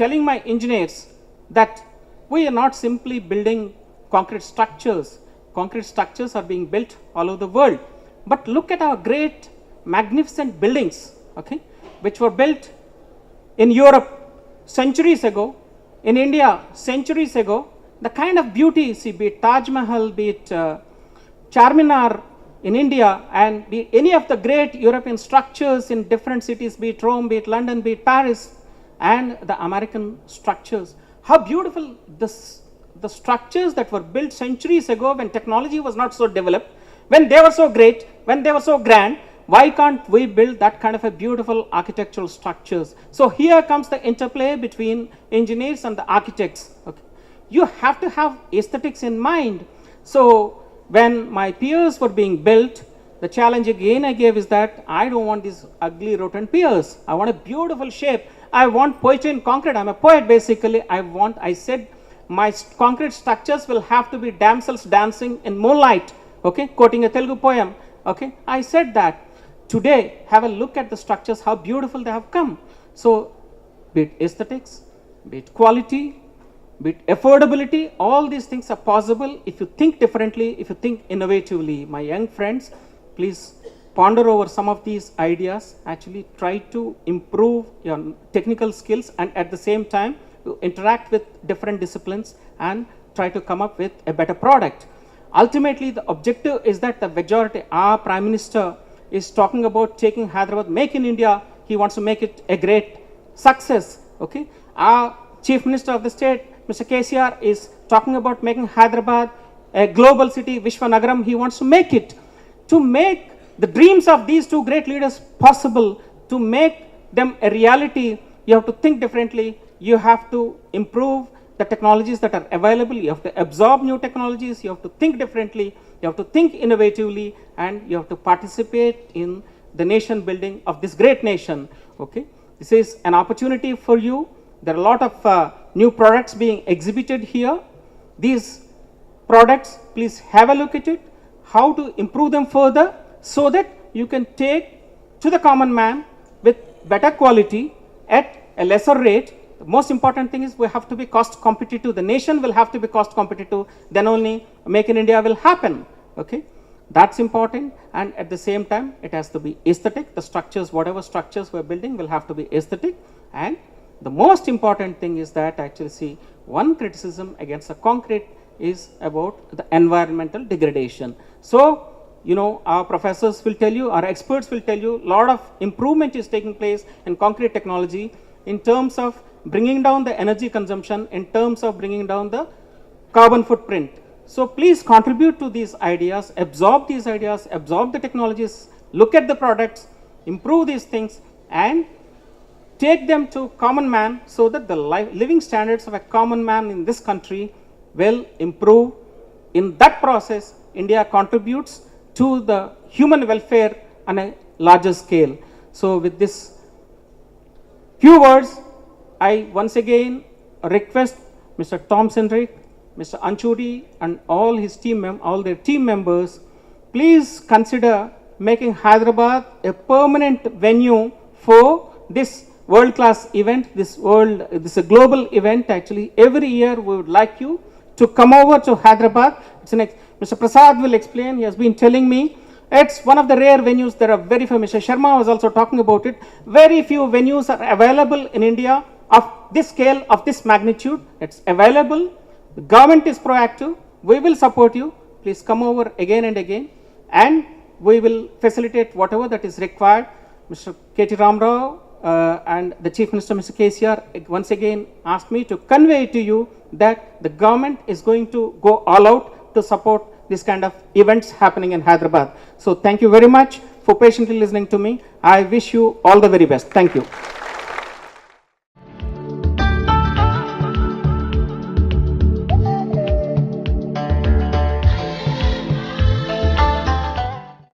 telling my engineers that we are not simply building concrete structures. Concrete structures are being built all over the world. But look at our great, magnificent buildings, okay, which were built in Europe centuries ago, in India centuries ago. The kind of beauty, see, be it Taj Mahal, be it Charminar in India, and be any of the great European structures in different cities, be it Rome, be it London, be it Paris, and the American structures. How beautiful the structures that were built centuries ago when technology was not so developed, when they were so great, when they were so grand. Why can't we build that kind of a beautiful architectural structures? So here comes the interplay between engineers and the architects. Okay. You have to have aesthetics in mind. So when my piers were being built, the challenge again I gave is that I don't want these ugly rotten piers. I want a beautiful shape. I want poetry in concrete. I'm a poet basically. I said my concrete structures will have to be damsels dancing in moonlight, okay, quoting a Telugu poem, okay. I said that. Today, have a look at the structures, how beautiful they have come. So, be it aesthetics, be it quality, be it affordability, all these things are possible if you think differently, if you think innovatively. My young friends, please ponder over some of these ideas, actually try to improve your technical skills, and at the same time, you interact with different disciplines and try to come up with a better product. Ultimately, the objective is that the majority, our Prime Minister is talking about taking Hyderabad, make in India. He wants to make it a great success. Okay, our Chief Minister of the state, Mr. KCR, is talking about making Hyderabad a global city, Vishwanagaram. He wants to make it. To make the dreams of these two great leaders possible, to make them a reality, you have to think differently. You have to improve the technologies that are available. You have to absorb new technologies. You have to think differently. You have to think innovatively, and you have to participate in the nation building of this great nation. Okay, this is an opportunity for you. There are a lot of new products being exhibited here. These products, please have a look at it, how to improve them further so that you can take to the common man with better quality at a lesser rate. The most important thing is we have to be cost competitive. The nation will have to be cost competitive. Then only Make in India will happen. Okay, that's important. And at the same time, it has to be aesthetic. The structures, whatever structures we're building, will have to be aesthetic. And the most important thing is that actually, see, one criticism against the concrete is about the environmental degradation. So, you know, our professors will tell you, our experts will tell you, a lot of improvement is taking place in concrete technology in terms of bringing down the energy consumption, in terms of bringing down the carbon footprint. So please contribute to these ideas, absorb the technologies, look at the products, improve these things, and take them to common man so that the living standards of a common man in this country will improve. In that process, India contributes to the human welfare on a larger scale. So with this few words, I once again request Mr. Tom Sendrick, Mr. Anchudi, and all his all their team members, please consider making Hyderabad a permanent venue for this world-class event. This is a global event. Actually, every year we would like you to come over to Hyderabad. Mr. Prasad will explain. He has been telling me it's one of the rare venues that are very famous. Mr. Sharma was also talking about it. Very few venues are available in India of this scale, of this magnitude. It's available. The government is proactive. We will support you. Please come over again and again, and we will facilitate whatever that is required. Mr. K.T. Ramarao and the Chief Minister, Mr. KCR, once again asked me to convey to you that the government is going to go all out to support this kind of events happening in Hyderabad. So thank you very much for patiently listening to me. I wish you all the very best. Thank you.